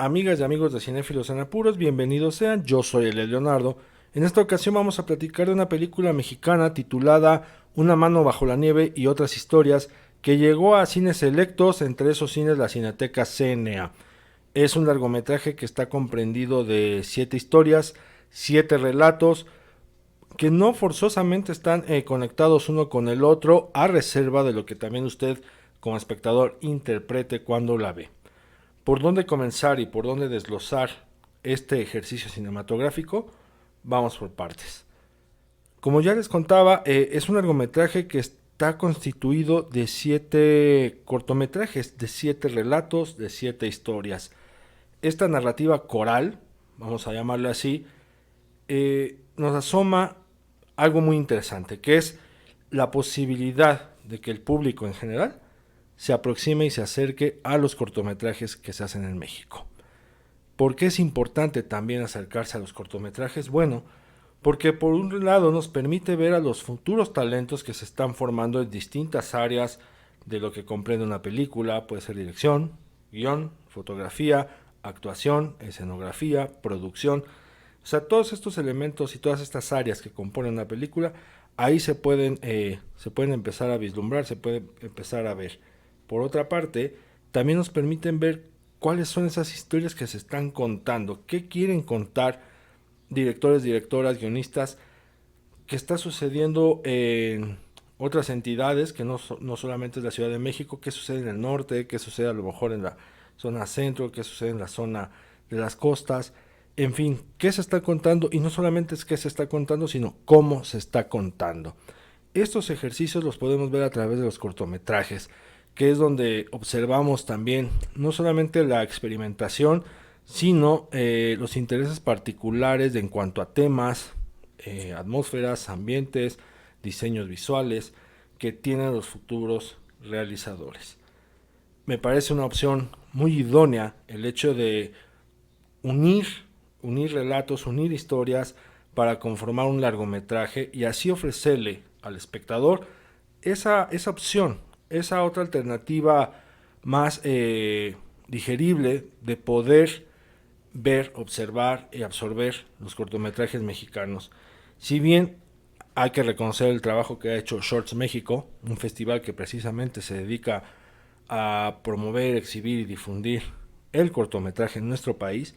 Amigas y amigos de Cinéfilos en Apuros, bienvenidos sean, yo soy el Leonardo. En esta ocasión vamos a platicar de una película mexicana titulada Una mano bajo la nieve y otras historias que llegó a cines selectos, entre esos cines la Cineteca CNA. Es un largometraje que está comprendido de 7 historias, 7 relatos, que no forzosamente están conectados uno con el otro, a reserva de lo que también usted como espectador interprete cuando la ve. ¿Por dónde comenzar y por dónde desglosar este ejercicio cinematográfico? Vamos por partes. Como ya les contaba, es un largometraje que está constituido de 7 cortometrajes, de 7 relatos, de 7 historias. Esta narrativa coral, vamos a llamarla así, nos asoma algo muy interesante, que es la posibilidad de que el público en general se aproxime y se acerque a los cortometrajes que se hacen en México. ¿Por qué es importante también acercarse a los cortometrajes? Bueno, porque por un lado nos permite ver a los futuros talentos que se están formando en distintas áreas de lo que comprende una película, puede ser dirección, guión, fotografía, actuación, escenografía, producción. O sea, todos estos elementos y todas estas áreas que componen una película, ahí se pueden empezar a vislumbrar, se puede empezar a ver. Por otra parte, también nos permiten ver cuáles son esas historias que se están contando, qué quieren contar directores, directoras, guionistas, qué está sucediendo en otras entidades, que no solamente es la Ciudad de México, qué sucede en el norte, qué sucede a lo mejor en la zona centro, qué sucede en la zona de las costas, en fin, qué se está contando, y no solamente es qué se está contando, sino cómo se está contando. Estos ejercicios los podemos ver a través de los cortometrajes, que es donde observamos también no solamente la experimentación, sino los intereses particulares en cuanto a temas, atmósferas, ambientes, diseños visuales que tienen los futuros realizadores. Me parece una opción muy idónea el hecho de unir, unir relatos, unir historias para conformar un largometraje y así ofrecerle al espectador esa opción, esa otra alternativa más digerible de poder ver, observar y absorber los cortometrajes mexicanos. Si bien hay que reconocer el trabajo que ha hecho Shorts México, un festival que precisamente se dedica a promover, exhibir y difundir el cortometraje en nuestro país,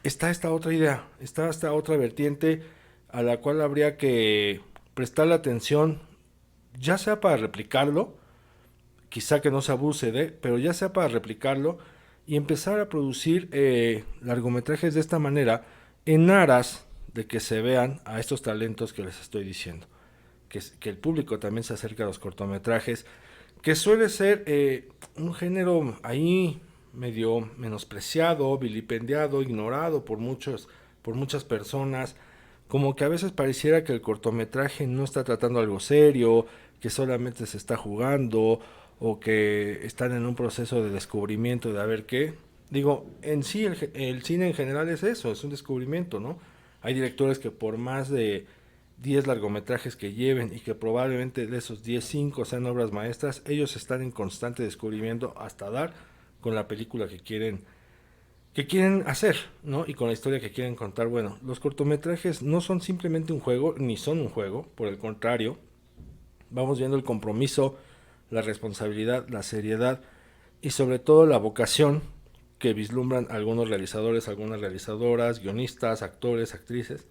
está esta otra idea, está esta otra vertiente a la cual habría que prestarle atención, ya sea para replicarlo, quizá que no se abuse de, pero ya sea para replicarlo y empezar a producir largometrajes de esta manera en aras de que se vean a estos talentos que les estoy diciendo. Que el público también se acerque a los cortometrajes, que suele ser un género ahí medio menospreciado, vilipendiado, ignorado por muchas personas, como que a veces pareciera que el cortometraje no está tratando algo serio, que solamente se está jugando o que están en un proceso de descubrimiento de a ver qué. Digo, en sí el cine en general es eso, es un descubrimiento, ¿no? Hay directores que por más de 10 largometrajes que lleven y que probablemente de esos 10 5 sean obras maestras, ellos están en constante descubrimiento hasta dar con la película que quieren hacer, ¿no? Y con la historia que quieren contar. Bueno, los cortometrajes no son simplemente un juego, ni son un juego, por el contrario, vamos viendo el compromiso, la responsabilidad, la seriedad y sobre todo la vocación que vislumbran algunos realizadores, algunas realizadoras, guionistas, actores, actrices,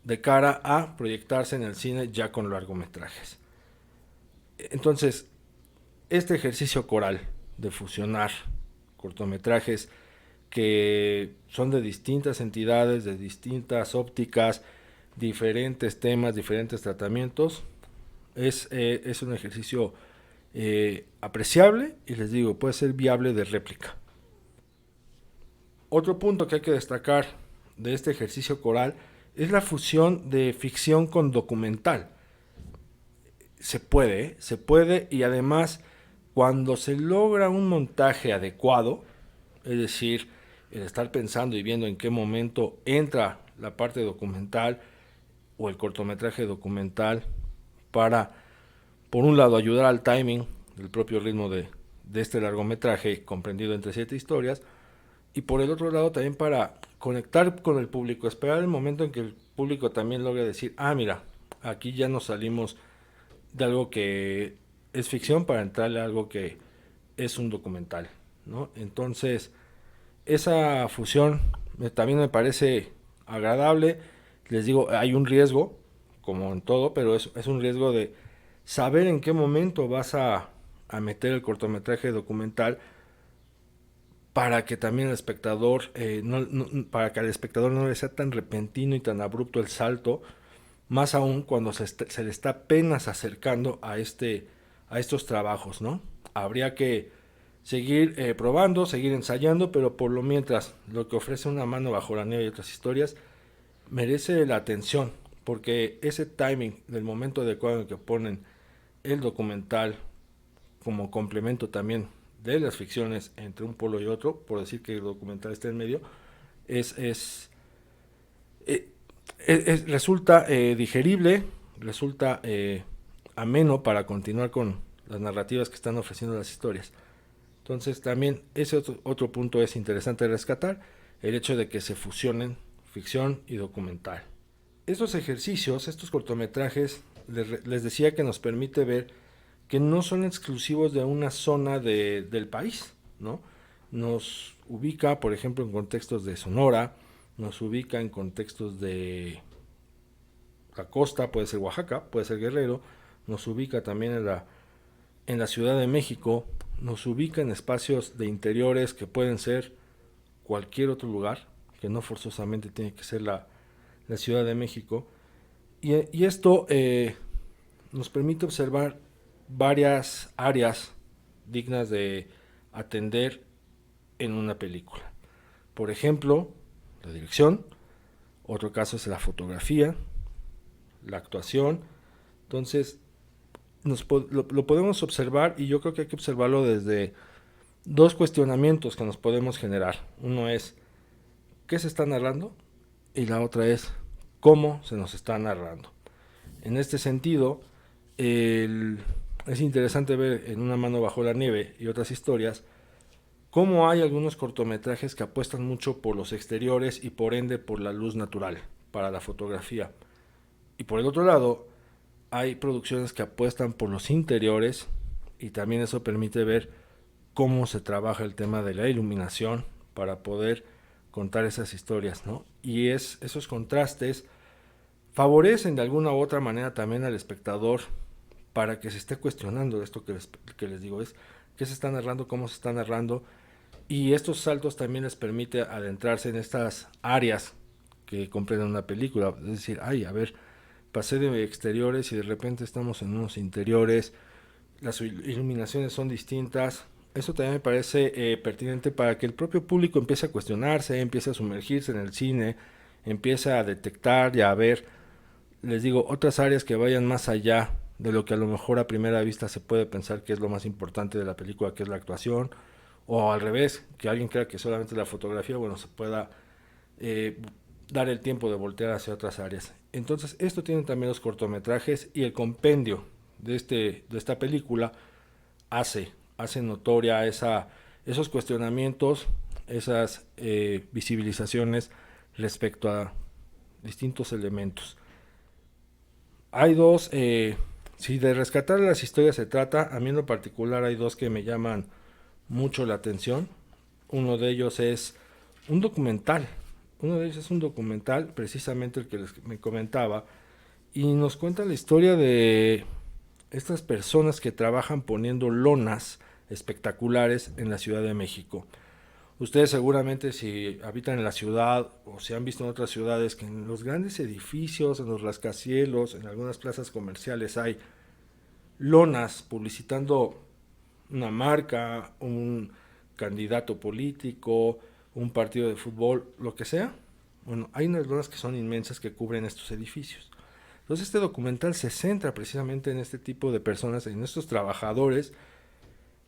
de cara a proyectarse en el cine ya con largometrajes. Entonces, este ejercicio coral de fusionar cortometrajes que son de distintas entidades, de distintas ópticas, diferentes temas, diferentes tratamientos, es un ejercicio apreciable y les digo, puede ser viable de réplica. Otro punto que hay que destacar de este ejercicio coral es la fusión de ficción con documental. Se puede y además cuando se logra un montaje adecuado, es decir, el estar pensando y viendo en qué momento entra la parte documental o el cortometraje documental para, por un lado, ayudar al timing del propio ritmo de este largometraje comprendido entre 7 historias, y por el otro lado también para conectar con el público, esperar el momento en que el público también logre decir, ah, mira, aquí ya nos salimos de algo que es ficción para entrarle a algo que es un documental, ¿no? Entonces, esa fusión también me parece agradable. Les digo, hay un riesgo, como en todo, pero es un riesgo de saber en qué momento vas a meter el cortometraje documental para que también el espectador, para que al espectador no le sea tan repentino y tan abrupto el salto, más aún cuando se le está apenas acercando a estos trabajos, ¿no? Habría que seguir probando, seguir ensayando, pero por lo mientras, lo que ofrece Una mano bajo la nieve y otras historias merece la atención, porque ese timing del momento adecuado en el que ponen el documental como complemento también de las ficciones entre un polo y otro, por decir que el documental está en medio, es, es, eh, resulta digerible, resulta ameno para continuar con las narrativas que están ofreciendo las historias. Entonces también ese otro punto es interesante rescatar, el hecho de que se fusionen ficción y documental. Estos ejercicios, estos cortometrajes, les decía que nos permite ver que no son exclusivos de una zona del país, ¿no? Nos ubica, por ejemplo, en contextos de Sonora, nos ubica en contextos de la costa, puede ser Oaxaca, puede ser Guerrero, nos ubica también en la Ciudad de México, nos ubica en espacios de interiores que pueden ser cualquier otro lugar, que no forzosamente tiene que ser la Ciudad de México, y esto nos permite observar varias áreas dignas de atender en una película. Por ejemplo, la dirección, otro caso es la fotografía, la actuación. Entonces, lo podemos observar y yo creo que hay que observarlo desde dos cuestionamientos que nos podemos generar. Uno es, ¿qué se está narrando? Y la otra es, ¿cómo se nos está narrando? En este sentido, es interesante ver en Una mano bajo la nieve y otras historias cómo hay algunos cortometrajes que apuestan mucho por los exteriores y por ende por la luz natural para la fotografía. Y por el otro lado, hay producciones que apuestan por los interiores y también eso permite ver cómo se trabaja el tema de la iluminación para poder contar esas historias, ¿no? Y esos contrastes favorecen de alguna u otra manera también al espectador para que se esté cuestionando esto que les digo, es qué se está narrando, cómo se está narrando, y estos saltos también les permite adentrarse en estas áreas que comprenden una película, es decir, ay, a ver, pasé de exteriores y de repente estamos en unos interiores, las iluminaciones son distintas. Eso también me parece pertinente para que el propio público empiece a cuestionarse, empiece a sumergirse en el cine, empiece a detectar y a ver, les digo, otras áreas que vayan más allá de lo que a lo mejor a primera vista se puede pensar que es lo más importante de la película, que es la actuación, o al revés, que alguien crea que solamente la fotografía, bueno, se pueda eh, dar el tiempo de voltear hacia otras áreas. Entonces, esto tiene también los cortometrajes y el compendio de esta película hace notoria esos cuestionamientos, esas visibilizaciones respecto a distintos elementos. Hay dos, si de rescatar las historias se trata, a mí en lo particular hay dos que me llaman mucho la atención. Uno de ellos es un documental. Uno de ellos es un documental, precisamente el que me comentaba, y nos cuenta la historia de estas personas que trabajan poniendo lonas espectaculares en la Ciudad de México. Ustedes seguramente si habitan en la ciudad o si han visto en otras ciudades que en los grandes edificios, en los rascacielos, en algunas plazas comerciales hay lonas publicitando una marca, un candidato político, un partido de fútbol, lo que sea. Bueno, hay unas lonas que son inmensas que cubren estos edificios. Entonces este documental se centra precisamente en este tipo de personas, en estos trabajadores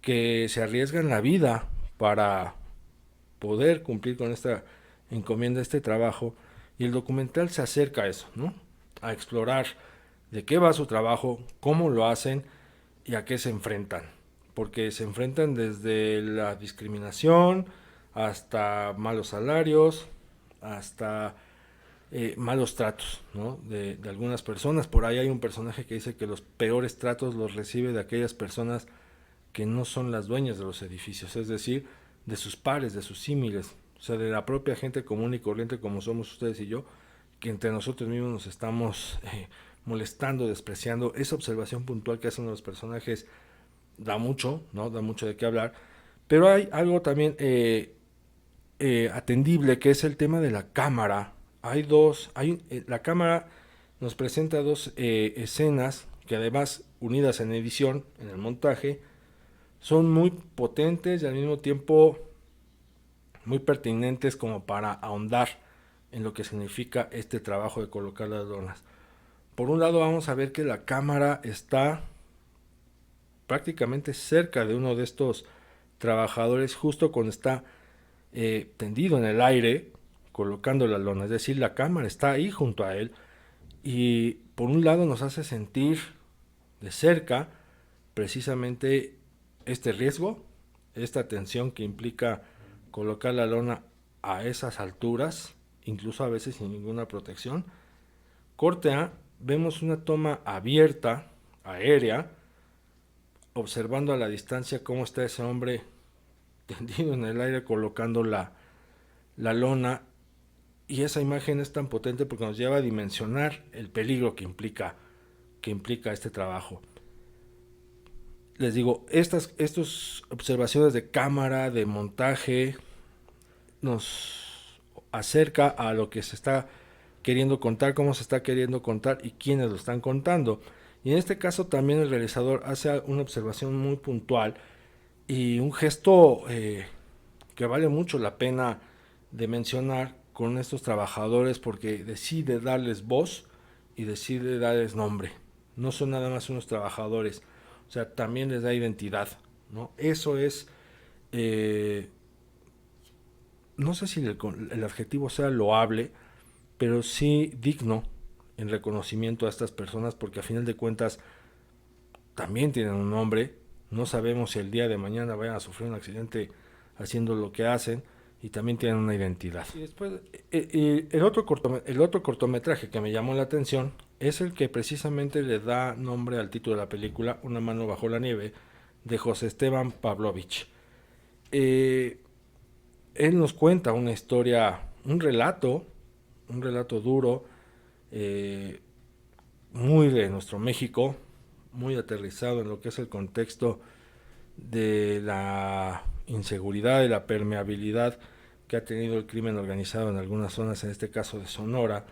que se arriesgan la vida para poder cumplir con esta encomienda, este trabajo, y el documental se acerca a eso, ¿no? A explorar de qué va su trabajo, cómo lo hacen y a qué se enfrentan. Porque se enfrentan desde la discriminación, hasta malos salarios, hasta malos tratos, ¿no? De algunas personas. Por ahí hay un personaje que dice que los peores tratos los recibe de aquellas personas que no son las dueñas de los edificios, es decir, de sus pares, de sus símiles, o sea, de la propia gente común y corriente como somos ustedes y yo, que entre nosotros mismos nos estamos molestando, despreciando. Esa observación puntual que hacen los personajes da mucho, ¿no? Da mucho de qué hablar, pero hay algo también atendible, que es el tema de la cámara. La cámara nos presenta dos escenas que, además, unidas en edición, en el montaje, son muy potentes y al mismo tiempo muy pertinentes como para ahondar en lo que significa este trabajo de colocar las lonas. Por un lado vamos a ver que la cámara está prácticamente cerca de uno de estos trabajadores justo cuando está tendido en el aire colocando la lona, es decir, la cámara está ahí junto a él y por un lado nos hace sentir de cerca precisamente este riesgo, esta tensión que implica colocar la lona a esas alturas, incluso a veces sin ninguna protección. Corte A, vemos una toma abierta, aérea, observando a la distancia cómo está ese hombre tendido en el aire colocando la lona, y esa imagen es tan potente porque nos lleva a dimensionar el peligro que implica este trabajo. Les digo, estas observaciones de cámara, de montaje, nos acerca a lo que se está queriendo contar, cómo se está queriendo contar y quiénes lo están contando. Y en este caso también el realizador hace una observación muy puntual y un gesto que vale mucho la pena de mencionar con estos trabajadores, porque decide darles voz y decide darles nombre. No son nada más unos trabajadores, o sea, también les da identidad, ¿no? Eso es, no sé si el adjetivo sea loable, pero sí digno en reconocimiento a estas personas, porque a final de cuentas también tienen un nombre. No sabemos si el día de mañana vayan a sufrir un accidente haciendo lo que hacen, y también tienen una identidad. Y después, el otro cortometraje que me llamó la atención es el que precisamente le da nombre al título de la película, Una mano bajo la nieve, de José Esteban Pavlovich. Él nos cuenta una historia, un relato duro, eh, muy de nuestro México, muy aterrizado en lo que es el contexto de la inseguridad y la permeabilidad que ha tenido el crimen organizado en algunas zonas, en este caso de Sonora,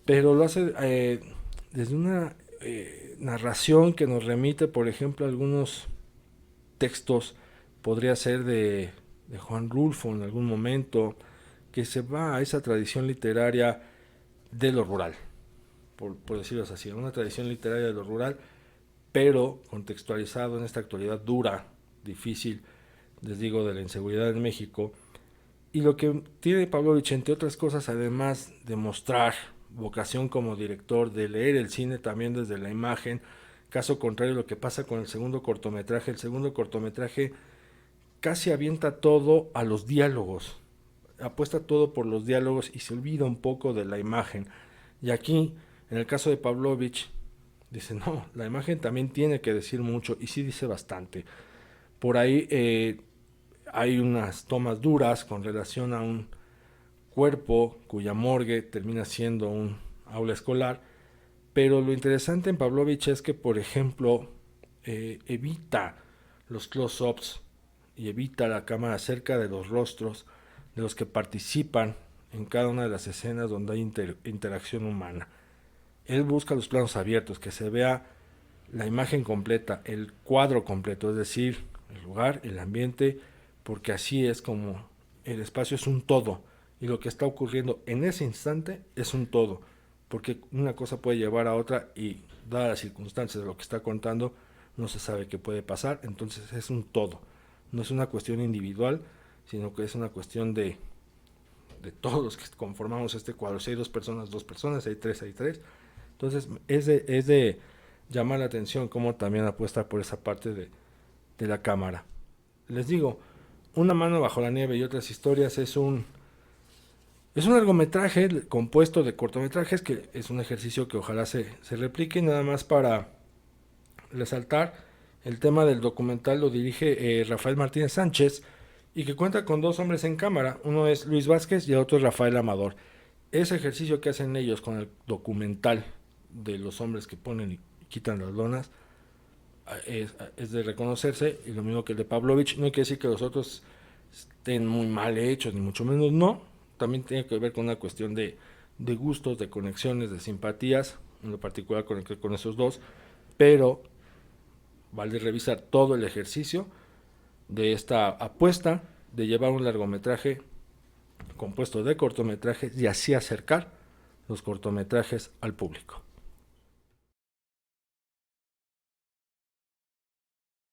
pero lo hace desde una narración que nos remite, por ejemplo, a algunos textos, podría ser de Juan Rulfo en algún momento, que se va a esa tradición literaria de lo rural, por decirlo así, una tradición literaria de lo rural, pero contextualizado en esta actualidad dura, difícil, les digo, de la inseguridad en México. Y lo que tiene Pavlovich, entre otras cosas, además de mostrar vocación como director, de leer el cine también desde la imagen, caso contrario a lo que pasa con el segundo cortometraje casi avienta todo a los diálogos, apuesta todo por los diálogos y se olvida un poco de la imagen. Y aquí, en el caso de Pavlovich, dice, no, la imagen también tiene que decir mucho, y sí dice bastante. Por ahí hay unas tomas duras con relación a un cuerpo cuya morgue termina siendo un aula escolar, pero lo interesante en Pavlovich es que, por ejemplo, evita los close-ups y evita la cámara cerca de los rostros de los que participan en cada una de las escenas donde hay interacción humana. Él busca los planos abiertos, que se vea la imagen completa, el cuadro completo, es decir, el lugar, el ambiente, porque así es como el espacio es un todo y lo que está ocurriendo en ese instante es un todo, porque una cosa puede llevar a otra y dadas las circunstancias de lo que está contando no se sabe qué puede pasar, entonces es un todo, no es una cuestión individual, sino que es una cuestión de todos los que conformamos este cuadro. Si hay dos personas, si hay tres. Entonces es de llamar la atención cómo también apuesta por esa parte de la cámara. Les digo, Una mano bajo la nieve y otras historias es un largometraje compuesto de cortometrajes, que es un ejercicio que ojalá se replique. Nada más para resaltar, el tema del documental lo dirige Rafael Martínez Sánchez, y que cuenta con dos hombres en cámara. Uno es Luis Vázquez y el otro es Rafael Amador. Ese ejercicio que hacen ellos con el documental de los hombres que ponen y quitan las lonas es de reconocerse, y lo mismo que el de Pavlovich. No hay que decir que los otros estén muy mal hechos, ni mucho menos, no. También tiene que ver con una cuestión de gustos, de conexiones, de simpatías. En lo particular conecté con esos dos, pero vale revisar todo el ejercicio de esta apuesta de llevar un largometraje compuesto de cortometrajes y así acercar los cortometrajes al público.